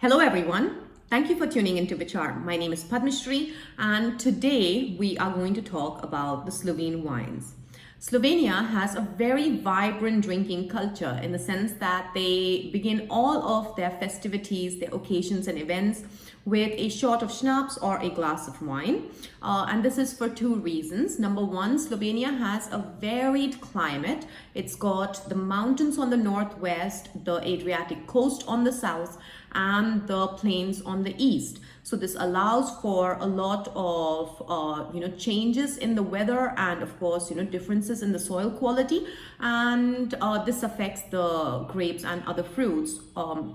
Hello everyone. Thank you for tuning into Vichar. My name is Padmashri and today we are going to talk about the Slovene wines. Slovenia has a very vibrant drinking culture in the sense that they begin all of their festivities, their occasions and events with a shot of schnapps or a glass of wine. And this is for two reasons. Number one, Slovenia has a varied climate. It's got the mountains on the northwest, the Adriatic coast on the south, and the plains on the east. So this allows for a lot of changes in the weather and of course differences in the soil quality, and this affects the grapes and other fruits,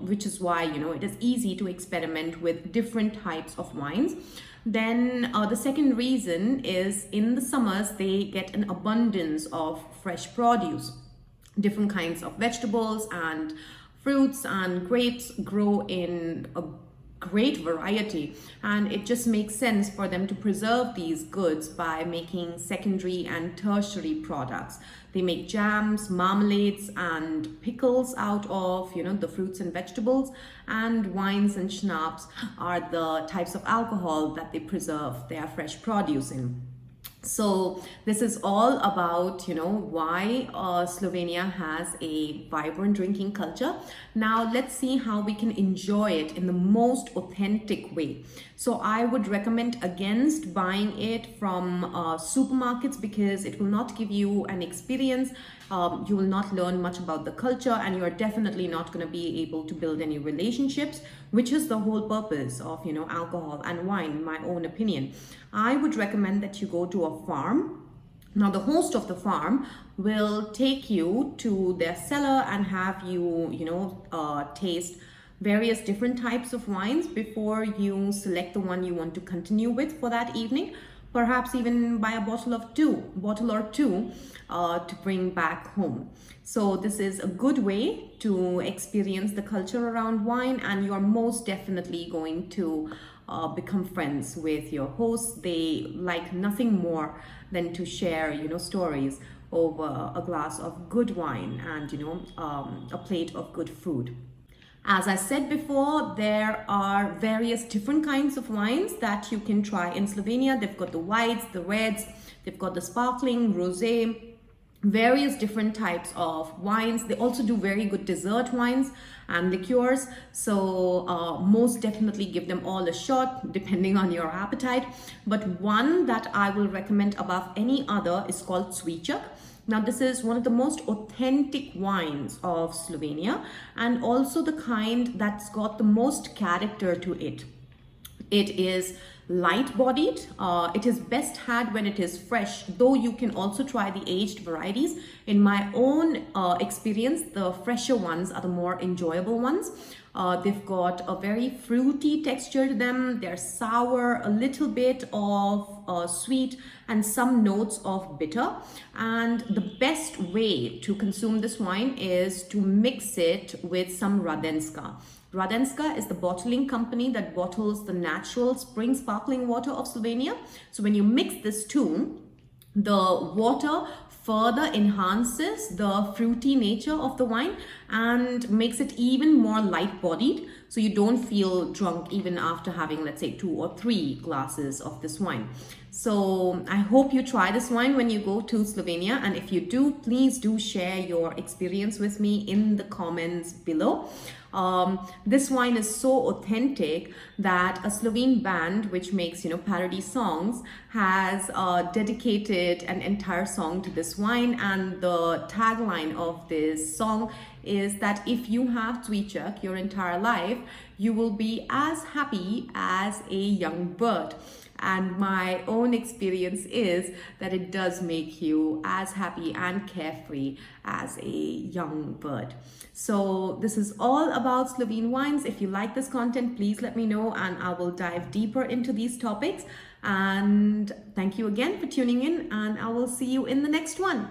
which is why it is easy to experiment with different types of wines. Then the second reason is in the summers they get an abundance of fresh produce. Different kinds of vegetables and fruits and grapes grow in a great variety, and it just makes sense for them to preserve these goods by making secondary and tertiary products. They make jams, marmalades and pickles out of the fruits and vegetables, and wines and schnapps are the types of alcohol that they preserve their fresh produce in. So this is all about why Slovenia has a vibrant drinking culture. Now let's see how we can enjoy it in the most authentic way. So I would recommend against buying it from supermarkets because it will not give you an experience. You will not learn much about the culture, and you're definitely not going to be able to build any relationships, which is the whole purpose of alcohol and wine, in my own opinion. I would recommend that you go to a farm. Now the host of the farm will take you to their cellar and have you taste various different types of wines before you select the one you want to continue with for that evening. Perhaps even buy a bottle or two to bring back home. So this is a good way to experience the culture around wine, and you're most definitely going to become friends with your hosts. They like nothing more than to share stories over a glass of good wine and a plate of good food. As I said before, there are various different kinds of wines that you can try in Slovenia. They've got the whites, the reds, they've got the sparkling, rosé, various different types of wines. They also do very good dessert wines and liqueurs. So most definitely give them all a shot depending on your appetite. But one that I will recommend above any other is called Cviček. Now this is one of the most authentic wines of Slovenia, and also the kind that's got the most character to it. It is light-bodied. It is best had when it is fresh, though you can also try the aged varieties. In my own experience, the fresher ones are the more enjoyable ones. They've got a very fruity texture to them. They're sour, a little bit of sweet, and some notes of bitter. And the best way to consume this wine is to mix it with some Radenska. Radenska is the bottling company that bottles the natural spring sparkling water of Slovenia. So when you mix this two, the water further enhances the fruity nature of the wine and makes it even more light-bodied, so you don't feel drunk even after having, let's say, 2 or 3 glasses of this wine. So I hope you try this wine when you go to Slovenia, and if you do, please do share your experience with me in the comments below. This wine is so authentic that a Slovene band which makes parody songs has dedicated an entire song to this wine, and the tagline of this song is that if you have Cviček your entire life, you will be as happy as a young bird. And my own experience is that it does make you as happy and carefree as a young bird. So this is all about Slovene wines. If you like this content, please let me know and I will dive deeper into these topics. And thank you again for tuning in, and I will see you in the next one.